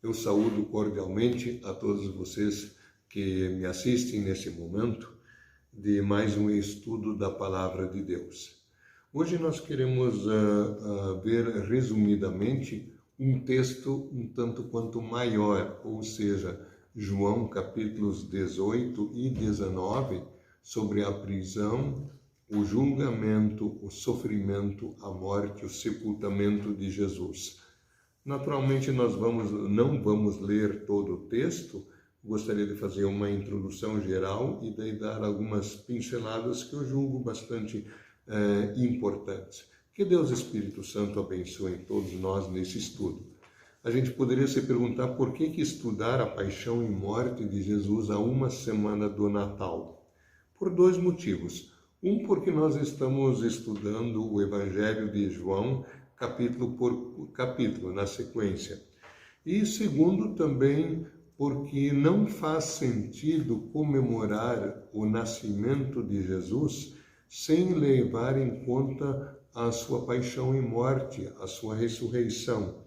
Eu saúdo cordialmente a todos vocês que me assistem nesse momento de mais um estudo da Palavra de Deus. Hoje nós queremos ver resumidamente um texto um tanto quanto maior, ou seja, João capítulos 18 e 19, sobre a prisão, o julgamento, o sofrimento, a morte, o sepultamento de Jesus. Naturalmente, nós não vamos ler todo o texto. Gostaria de fazer uma introdução geral e daí dar algumas pinceladas que eu julgo bastante importantes. Que Deus Espírito Santo abençoe todos nós nesse estudo. A gente poderia se perguntar por que estudar a paixão e morte de Jesus a uma semana do Natal? Por dois motivos. Um, porque nós estamos estudando o Evangelho de João capítulo por capítulo, na sequência. E segundo, também porque não faz sentido comemorar o nascimento de Jesus sem levar em conta a sua paixão e morte, a sua ressurreição.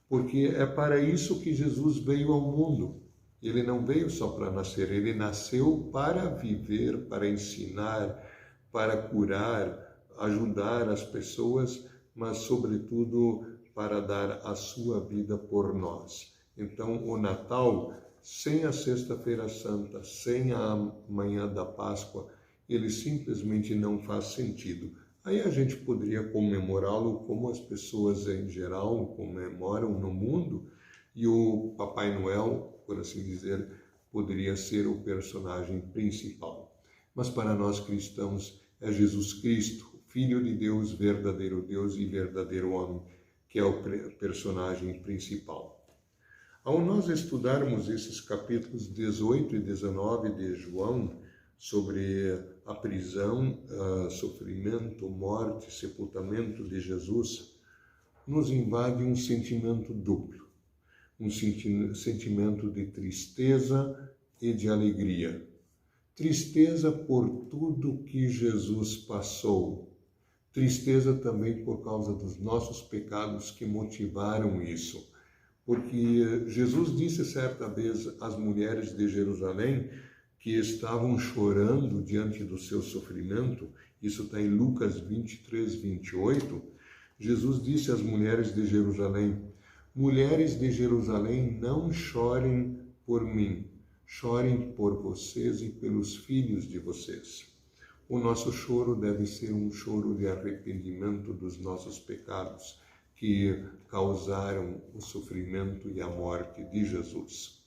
Porque é para isso que Jesus veio ao mundo. Ele não veio só para nascer, ele nasceu para viver, para ensinar, para curar, ajudar as pessoas, mas, sobretudo, para dar a sua vida por nós. Então, o Natal, sem a Sexta-feira Santa, sem a manhã da Páscoa, ele simplesmente não faz sentido. Aí a gente poderia comemorá-lo como as pessoas em geral comemoram no mundo, e o Papai Noel, por assim dizer, poderia ser o personagem principal. Mas para nós cristãos é Jesus Cristo, Filho de Deus, verdadeiro Deus e verdadeiro homem, que é o personagem principal. Ao nós estudarmos esses capítulos 18 e 19 de João, sobre a prisão, sofrimento, morte, sepultamento de Jesus, nos invade um sentimento duplo, um sentimento de tristeza e de alegria. Tristeza por tudo que Jesus passou, tristeza também por causa dos nossos pecados que motivaram isso. Porque Jesus disse certa vez às mulheres de Jerusalém que estavam chorando diante do seu sofrimento, isso está em Lucas 23, 28, Jesus disse às mulheres de Jerusalém: mulheres de Jerusalém, não chorem por mim, chorem por vocês e pelos filhos de vocês. O nosso choro deve ser um choro de arrependimento dos nossos pecados que causaram o sofrimento e a morte de Jesus.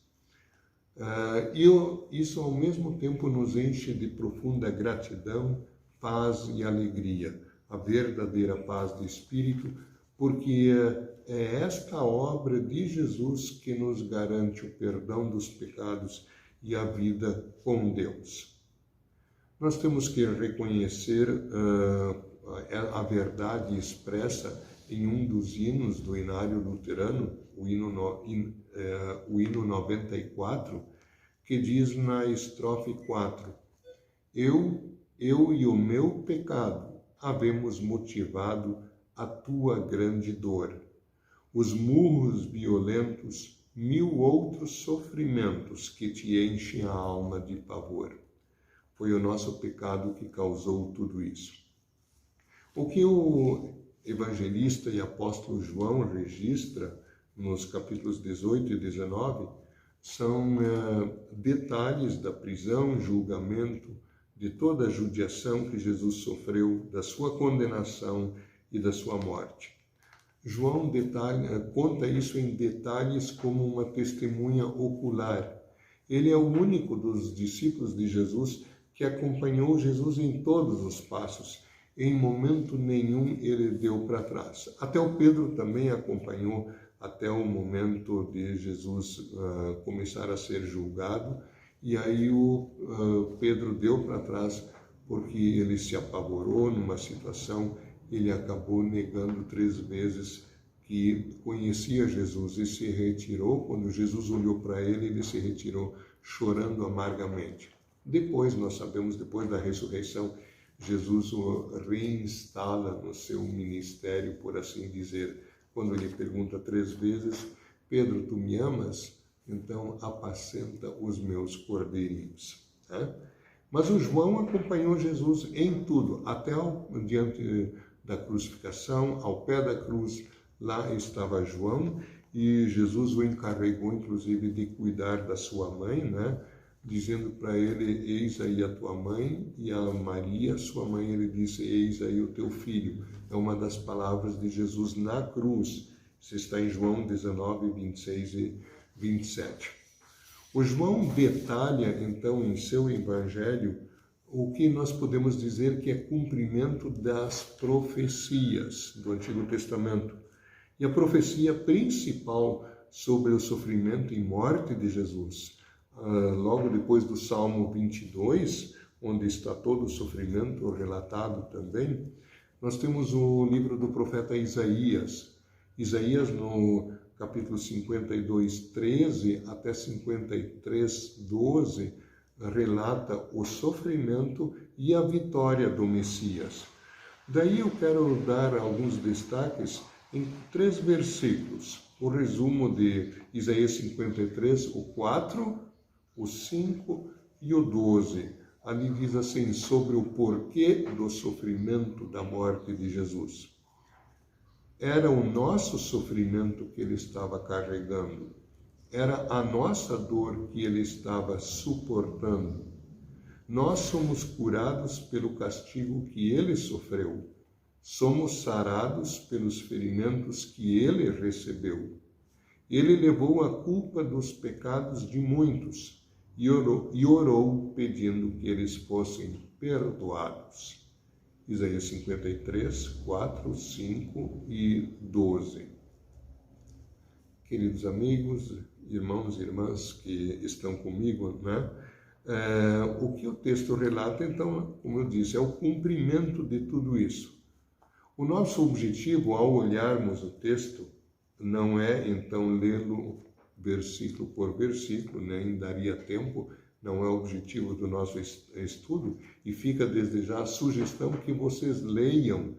Isso ao mesmo tempo nos enche de profunda gratidão, paz e alegria, a verdadeira paz de espírito, porque é esta obra de Jesus que nos garante o perdão dos pecados e a vida com Deus. Nós temos que reconhecer a verdade expressa em um dos hinos do Inário Luterano, o hino 94, que diz na estrofe 4: Eu e o meu pecado havemos motivado a tua grande dor. Os murros violentos, mil outros sofrimentos que te enchem a alma de pavor. Foi o nosso pecado que causou tudo isso. O que o evangelista e apóstolo João registra nos capítulos 18 e 19 são detalhes da prisão, julgamento, de toda a judiação que Jesus sofreu, da sua condenação e da sua morte. João conta isso em detalhes como uma testemunha ocular. Ele é o único dos discípulos de Jesus que acompanhou Jesus em todos os passos. Em momento nenhum ele deu para trás. Até o Pedro também acompanhou até o momento de Jesus começar a ser julgado. E aí o Pedro deu para trás porque ele se apavorou numa situação. Ele acabou negando 3 vezes que conhecia Jesus e se retirou. Quando Jesus olhou para ele, ele se retirou chorando amargamente. Depois, nós sabemos, depois da ressurreição, Jesus o reinstala no seu ministério, por assim dizer, quando ele pergunta 3 vezes, Pedro, tu me amas? Então apacenta os meus cordeirinhos. Né? Mas o João acompanhou Jesus em tudo, até diante da crucificação, ao pé da cruz, lá estava João, e Jesus o encarregou, inclusive, de cuidar da sua mãe, né? Dizendo para ele, eis aí a tua mãe, e a Maria, sua mãe, ele disse, eis aí o teu filho. É uma das palavras de Jesus na cruz. Isso está em João 19, 26 e 27. O João detalha, então, em seu evangelho, o que nós podemos dizer que é cumprimento das profecias do Antigo Testamento. E a profecia principal sobre o sofrimento e morte de Jesus, logo depois do Salmo 22, onde está todo o sofrimento relatado também, nós temos o livro do profeta Isaías. Isaías, no capítulo 52, 13 até 53, 12, relata o sofrimento e a vitória do Messias. Daí eu quero dar alguns destaques em 3 versículos. O resumo de Isaías 53, o 4, o 5 e o 12. Ali diz assim, sobre o porquê do sofrimento da morte de Jesus. Era o nosso sofrimento que ele estava carregando. Era a nossa dor que ele estava suportando. Nós somos curados pelo castigo que ele sofreu. Somos sarados pelos ferimentos que ele recebeu. Ele levou a culpa dos pecados de muitos e orou pedindo que eles fossem perdoados. Isaías 53, 4, 5 e 12. Queridos amigos, irmãos e irmãs que estão comigo, né? O que o texto relata, então, como eu disse, é o cumprimento de tudo isso. O nosso objetivo, ao olharmos o texto, não é, então, lê-lo versículo por versículo, nem daria tempo, não é o objetivo do nosso estudo, e fica desde já a sugestão que vocês leiam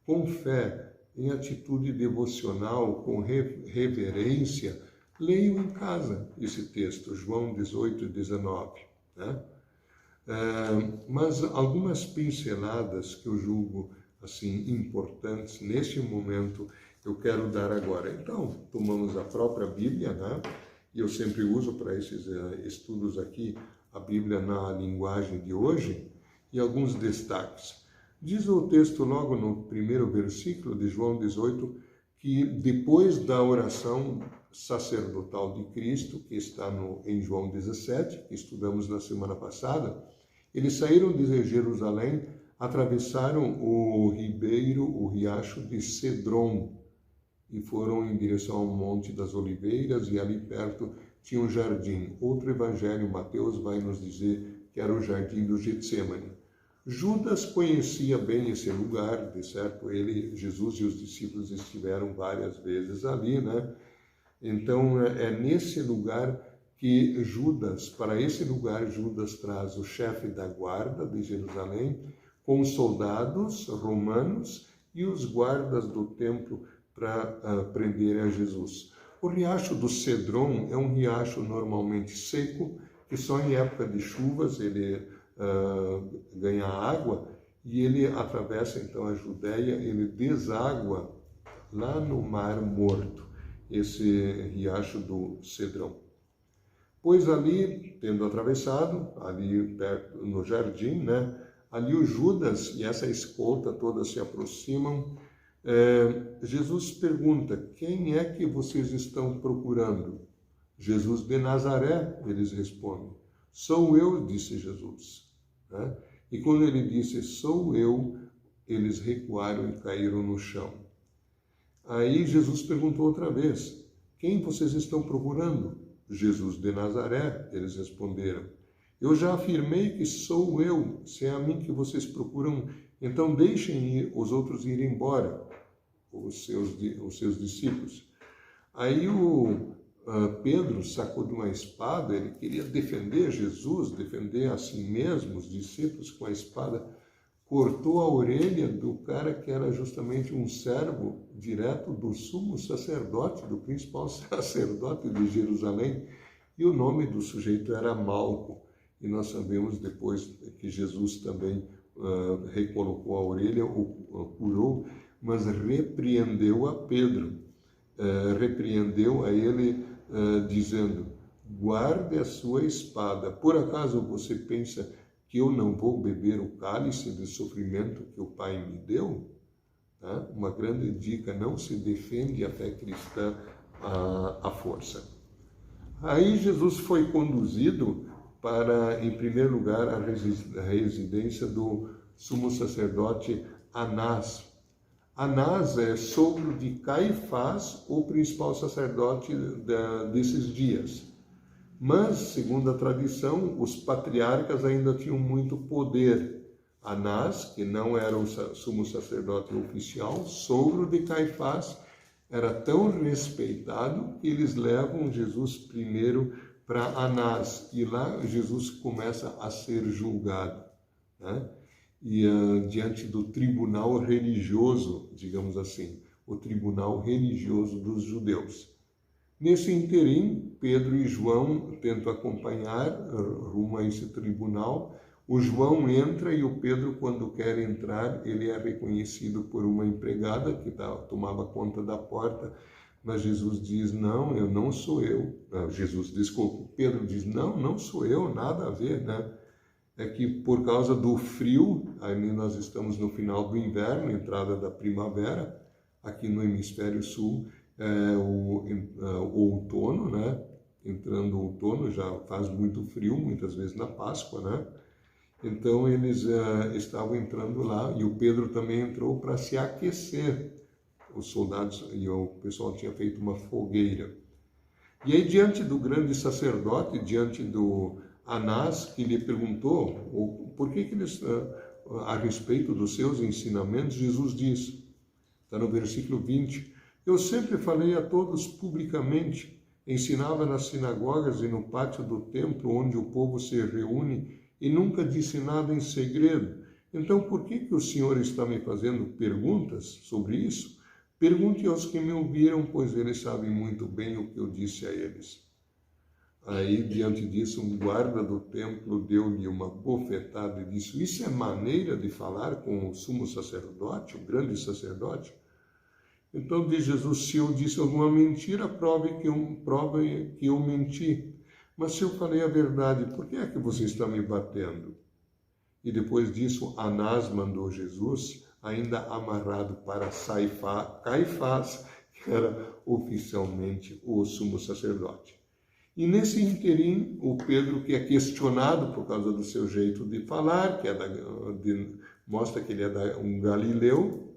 com fé, em atitude devocional, com reverência, leiam em casa esse texto, João 18 e 19. Né? Mas algumas pinceladas que eu julgo assim importantes neste momento eu quero dar agora. Então, tomamos a própria Bíblia, né? E eu sempre uso para esses estudos aqui a Bíblia na linguagem de hoje, e alguns destaques. Diz o texto logo no primeiro versículo de João 18, que depois da oração sacerdotal de Cristo, que está em João 17, que estudamos na semana passada, eles saíram de Jerusalém, atravessaram o riacho de Cedron, e foram em direção ao Monte das Oliveiras, e ali perto tinha um jardim. Outro evangelho, Mateus, vai nos dizer que era o jardim do Getsêmani. Judas conhecia bem esse lugar, de certo, Jesus e os discípulos estiveram várias vezes ali, né? Então, é nesse lugar que para esse lugar, Judas traz o chefe da guarda de Jerusalém, com os soldados romanos e os guardas do templo para prenderem a Jesus. O riacho do Cedron é um riacho normalmente seco, que só em época de chuvas ele ganha água, e ele atravessa então a Judéia, ele deságua lá no Mar Morto, esse riacho do Cedron. Pois ali, tendo atravessado, ali perto no jardim, né, ali o Judas e essa escolta toda se aproximam. Jesus pergunta, quem é que vocês estão procurando? Jesus de Nazaré, eles respondem. Sou eu, disse Jesus. Né? E quando ele disse, sou eu, eles recuaram e caíram no chão. Aí Jesus perguntou outra vez, quem vocês estão procurando? Jesus de Nazaré, eles responderam. Eu já afirmei que sou eu, se é a mim que vocês procuram, então deixem os outros ir embora, os seus discípulos. Aí Pedro sacou de uma espada, ele queria defender Jesus, defender a si mesmo, os discípulos com a espada. cortou a orelha do cara que era justamente um servo direto do sumo sacerdote, do principal sacerdote de Jerusalém, e o nome do sujeito era Malco. E nós sabemos depois que Jesus também recolocou a orelha, o curou, mas repreendeu a Pedro, repreendeu a ele dizendo: guarde a sua espada. Por acaso você pensa que eu não vou beber o cálice de sofrimento que o Pai me deu? Tá? Uma grande dica: não se defende a fé cristã à força. Aí Jesus foi conduzido para, em primeiro lugar, a residência do sumo sacerdote Anás. Anás é sogro de Caifás, o principal sacerdote desses dias. Mas, segundo a tradição, os patriarcas ainda tinham muito poder. Anás, que não era o sumo sacerdote oficial, sogro de Caifás, era tão respeitado que eles levam Jesus primeiro para Anás, e lá Jesus começa a ser julgado, né? E diante do tribunal religioso, digamos assim, o tribunal religioso dos judeus. Nesse interim, Pedro e João tentam acompanhar rumo a esse tribunal. O João entra e o Pedro, quando quer entrar, ele é reconhecido por uma empregada que tomava conta da porta, mas Jesus diz: não, eu não sou eu. Pedro diz: não sou eu, nada a ver, né? É que por causa do frio, aí nós estamos no final do inverno, entrada da primavera, aqui no hemisfério sul, o outono, né? Entrando o outono, já faz muito frio, muitas vezes na Páscoa, né? Então eles estavam entrando lá, e o Pedro também entrou para se aquecer. Os soldados e o pessoal tinha feito uma fogueira. E aí, diante do grande sacerdote, diante do Anás, que lhe perguntou por que eles, a respeito dos seus ensinamentos, Jesus diz, está no versículo 20, eu sempre falei a todos publicamente, ensinava nas sinagogas e no pátio do templo, onde o povo se reúne, e nunca disse nada em segredo. Então, por que o Senhor está me fazendo perguntas sobre isso? Pergunte aos que me ouviram, pois eles sabem muito bem o que eu disse a eles. Aí, diante disso, um guarda do templo deu-lhe uma bofetada e disse: isso é maneira de falar com o sumo sacerdote, o grande sacerdote? Então diz Jesus: se eu disse alguma mentira, prove que eu menti. Mas se eu falei a verdade, por que é que você está me batendo? E depois disso, Anás mandou Jesus, ainda amarrado para Caifás, que era oficialmente o sumo sacerdote. E nesse interim, o Pedro, que é questionado por causa do seu jeito de falar, que mostra que ele é um galileu,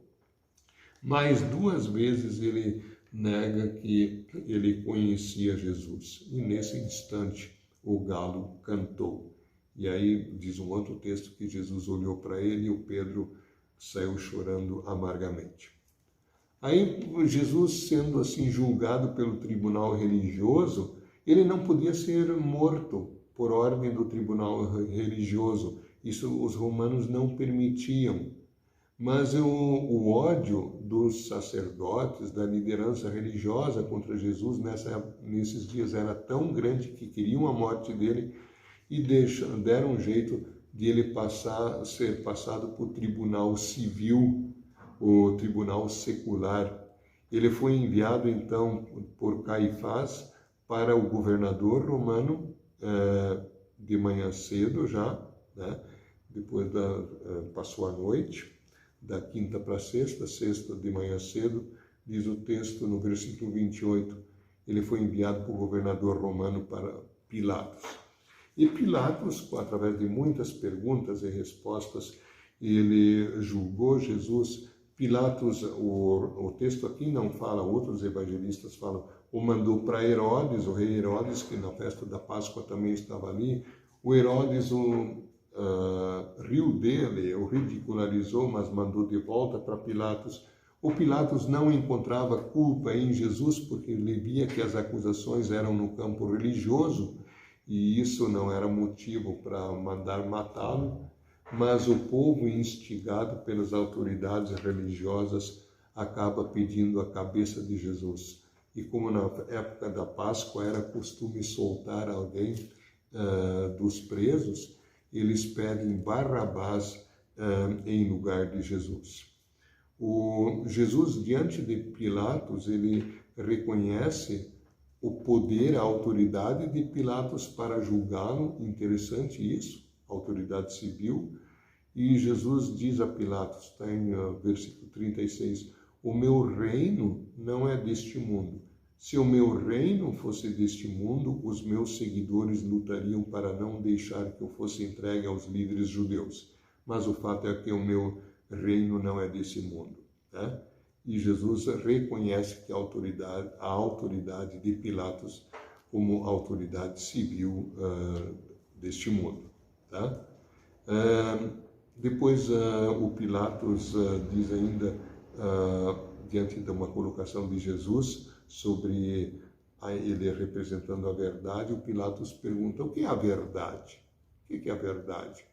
mais 2 vezes ele nega que ele conhecia Jesus. E nesse instante, o galo cantou. E aí diz um outro texto que Jesus olhou para ele e o Pedro saiu chorando amargamente. Aí Jesus, sendo assim julgado pelo tribunal religioso, ele não podia ser morto por ordem do tribunal religioso. Isso os romanos não permitiam. Mas o ódio dos sacerdotes, da liderança religiosa contra Jesus nesses dias era tão grande que queriam a morte dele e deram um jeito de ele ser passado por tribunal civil, o tribunal secular. Ele foi enviado então por Caifás para o governador romano de manhã cedo já, né? Depois passou a noite, da quinta para sexta de manhã cedo, diz o texto no versículo 28, ele foi enviado por governador romano para Pilatos. E Pilatos, através de muitas perguntas e respostas, ele julgou Jesus. Pilatos, o texto aqui não fala, outros evangelistas falam, o mandou para Herodes, o rei Herodes, que na festa da Páscoa também estava ali. O Herodes riu dele, o ridicularizou, mas mandou de volta para Pilatos. O Pilatos não encontrava culpa em Jesus, porque ele via que as acusações eram no campo religioso, e isso não era motivo para mandar matá-lo. mas o povo, instigado pelas autoridades religiosas, acaba pedindo a cabeça de Jesus. E como na época da Páscoa era costume soltar alguém dos presos, eles pedem Barrabás em lugar de Jesus. Jesus, diante de Pilatos, ele reconhece o poder, a autoridade de Pilatos para julgá-lo. Interessante isso, autoridade civil. E Jesus diz a Pilatos, está em versículo 36, o meu reino não é deste mundo. Se o meu reino fosse deste mundo, os meus seguidores lutariam para não deixar que eu fosse entregue aos líderes judeus. Mas o fato é que o meu reino não é desse mundo. Né? E Jesus reconhece que a autoridade de Pilatos como autoridade civil deste mundo. Tá? Depois o Pilatos diz ainda, diante de uma colocação de Jesus, sobre ele representando a verdade, o Pilatos pergunta, o que é a verdade? O que é a verdade?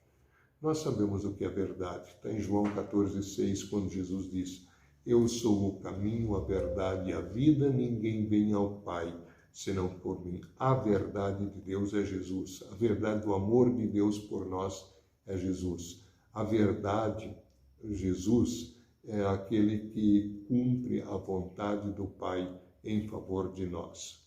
Nós sabemos o que é verdade. Está em João 14,6, quando Jesus diz, eu sou o caminho, a verdade e a vida, ninguém vem ao Pai senão por mim. A verdade de Deus é Jesus. A verdade do amor de Deus por nós é Jesus. A verdade, Jesus, é aquele que cumpre a vontade do Pai em favor de nós.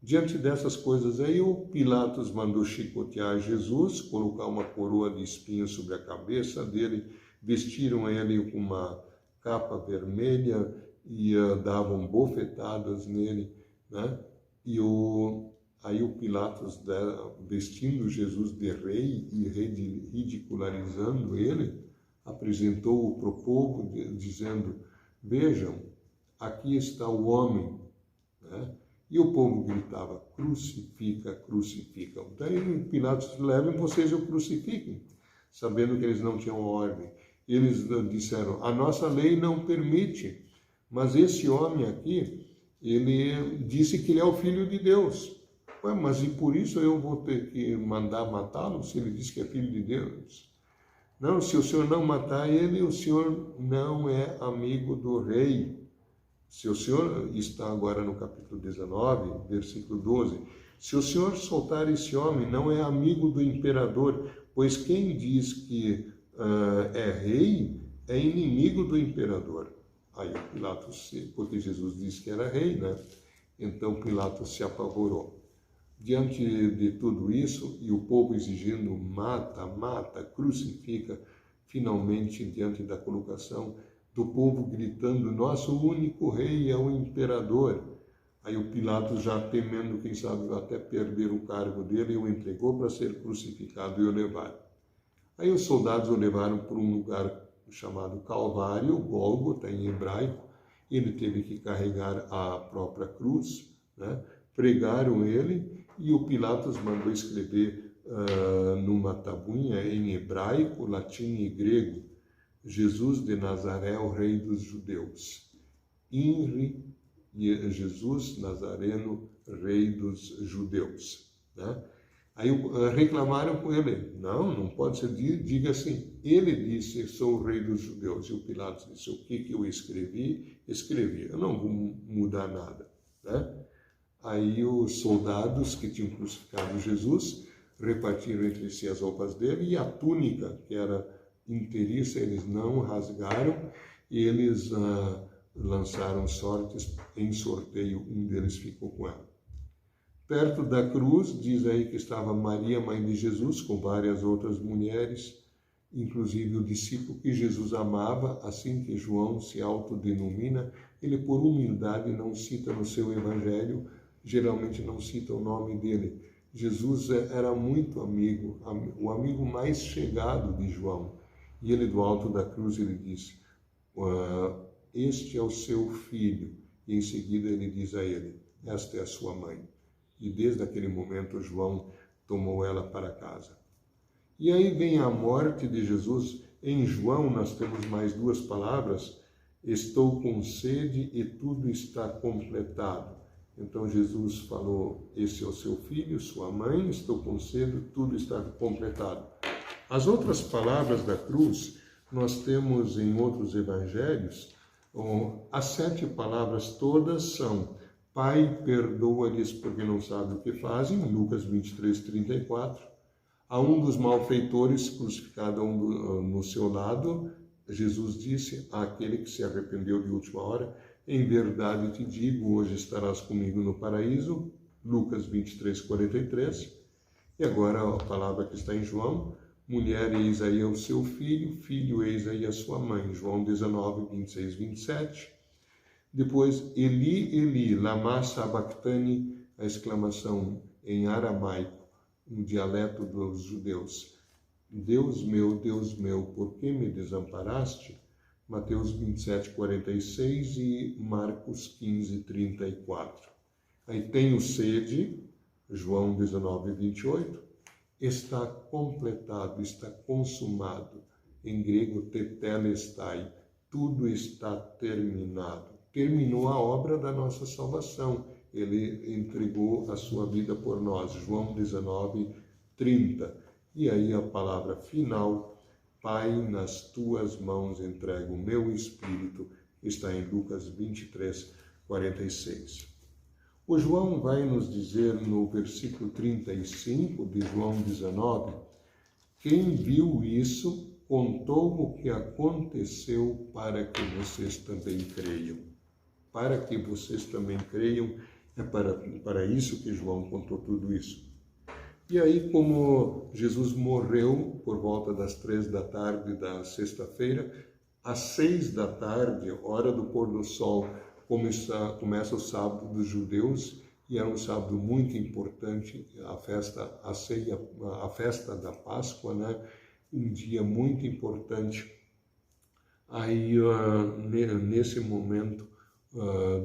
Diante dessas coisas aí, o Pilatos mandou chicotear Jesus, colocar uma coroa de espinhos sobre a cabeça dele, vestiram ele com uma capa vermelha e davam bofetadas nele, né? E aí o Pilatos, vestindo Jesus de rei e ridicularizando ele, apresentou-o para o povo, dizendo, vejam, aqui está o homem, né? E o povo gritava, crucifica, crucifica. Daí Pilatos, levem vocês e o crucifiquem, sabendo que eles não tinham ordem. Eles disseram, a nossa lei não permite, mas esse homem aqui, ele disse que ele é o Filho de Deus. Ué, mas e por isso eu vou ter que mandar matá-lo, se ele disse que é Filho de Deus? Não, se o senhor não matar ele, o senhor não é amigo do rei. Se o senhor, está agora no capítulo 19, versículo 12, se o senhor soltar esse homem, não é amigo do imperador, pois quem diz que é rei é inimigo do imperador. Aí Pilatos, porque Jesus disse que era rei, né? Então Pilatos se apavorou. Diante de tudo isso, e o povo exigindo mata, mata, crucifica, finalmente, diante da colocação do povo gritando, nosso único rei é o imperador. Aí o Pilatos, já temendo, quem sabe, até perder o cargo dele, o entregou para ser crucificado e o levaram. Aí os soldados o levaram para um lugar chamado Calvário, Gólgota em hebraico. Ele teve que carregar a própria cruz, né? Pregaram ele e o Pilatos mandou escrever numa tabuinha em hebraico, latim e grego, Jesus de Nazaré, o rei dos judeus. Inri Jesus Nazareno, rei dos judeus. Né? Aí reclamaram com ele, não pode ser, diga assim, ele disse, sou o rei dos judeus. E o Pilatos disse, o que eu escrevi, eu não vou mudar nada. Né? Aí os soldados que tinham crucificado Jesus repartiram entre si as roupas dele e a túnica, que era inteiriça, eles não rasgaram, e eles lançaram sortes em sorteio, um deles ficou com ela. Perto da cruz, diz aí que estava Maria, mãe de Jesus, com várias outras mulheres, inclusive o discípulo que Jesus amava, assim que João se autodenomina, ele por humildade não cita no seu evangelho, geralmente não cita o nome dele. Jesus era muito amigo, o amigo mais chegado de João. E ele, do alto da cruz, ele diz, este é o seu filho. E em seguida ele diz a ele, esta é a sua mãe. E desde aquele momento João tomou ela para casa. E aí vem a morte de Jesus. Em João nós temos mais duas palavras, estou com sede e tudo está completado. Então Jesus falou, esse é o seu filho, sua mãe, estou com sede, tudo está completado. As outras palavras da cruz, nós temos em outros evangelhos, as 7 palavras todas são: Pai, perdoa-lhes porque não sabem o que fazem, Lucas 23:34. A um dos malfeitores crucificado no seu lado, Jesus disse àquele que se arrependeu de última hora: em verdade te digo, hoje estarás comigo no paraíso, Lucas 23:43. E agora a palavra que está em João: mulher, eis aí o seu filho, filho, eis aí a sua mãe, João 19:26, 27. Depois, Eli, Eli, lama sabachthani, a exclamação em aramaico, no dialeto dos judeus: Deus meu, por que me desamparaste? Mateus 27:46 e Marcos 15:34. Aí tenho sede, João 19:28, está completado, está consumado. Em grego, tetelestai, tudo está terminado. Terminou a obra da nossa salvação. Ele entregou a sua vida por nós. João 19:30. E aí a palavra final: Pai, nas tuas mãos entrego o meu espírito, está em Lucas 23:46. O João vai nos dizer no versículo 35 de João 19: quem viu isso contou o que aconteceu para que vocês também creiam. Para que vocês também creiam, é para isso que João contou tudo isso. E aí, como Jesus morreu por volta das 3 da tarde da sexta-feira, às 6 da tarde, hora do pôr do sol, começa o sábado dos judeus, e era um sábado muito importante, a festa da Páscoa, né? Um dia muito importante. Aí, nesse momento,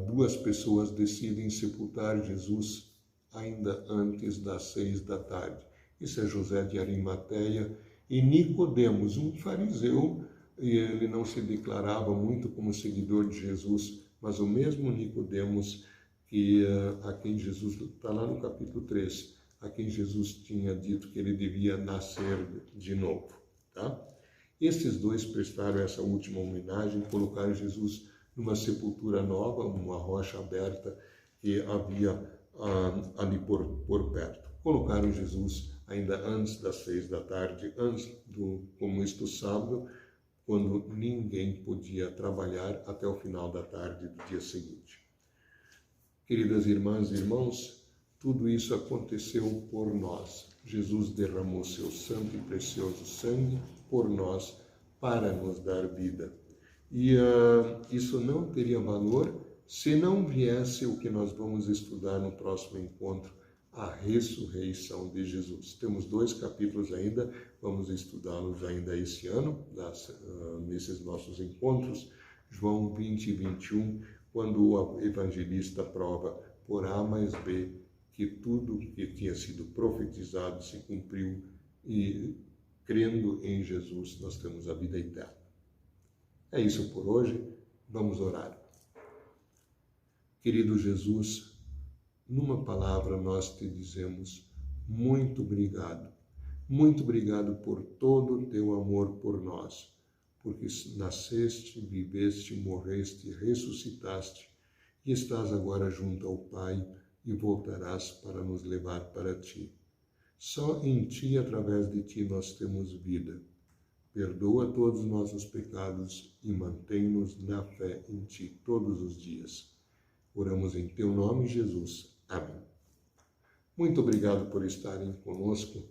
2 pessoas decidem sepultar Jesus ainda antes das 6 da tarde. Isso é José de Arimateia e Nicodemos, um fariseu, e ele não se declarava muito como seguidor de Jesus, mas o mesmo Nicodemos a quem Jesus, está lá no capítulo 3, a quem Jesus tinha dito que ele devia nascer de novo. Tá? Esses 2 prestaram essa última homenagem, colocaram Jesus numa sepultura nova, uma rocha aberta que havia ali por perto. Colocaram Jesus ainda antes das 6 da tarde, antes do começo do sábado, quando ninguém podia trabalhar até o final da tarde do dia seguinte. Queridas irmãs e irmãos, tudo isso aconteceu por nós. Jesus derramou seu santo e precioso sangue por nós para nos dar vida. E isso não teria valor se não viesse o que nós vamos estudar no próximo encontro, a ressurreição de Jesus. Temos 2 capítulos ainda, vamos estudá-los ainda esse ano, nesses nossos encontros, João 20 e 21, quando o evangelista prova por A mais B que tudo que tinha sido profetizado se cumpriu, e crendo em Jesus nós temos a vida eterna. É isso por hoje, vamos orar. Querido Jesus, numa palavra nós te dizemos muito obrigado. Muito obrigado por todo o teu amor por nós, porque nasceste, viveste, morreste, ressuscitaste e estás agora junto ao Pai e voltarás para nos levar para ti. Só em ti, através de ti, nós temos vida. Perdoa todos os nossos pecados e mantém-nos na fé em ti todos os dias. Oramos em teu nome, Jesus. Amém. Muito obrigado por estarem conosco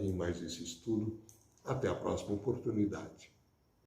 em mais esse estudo. Até a próxima oportunidade.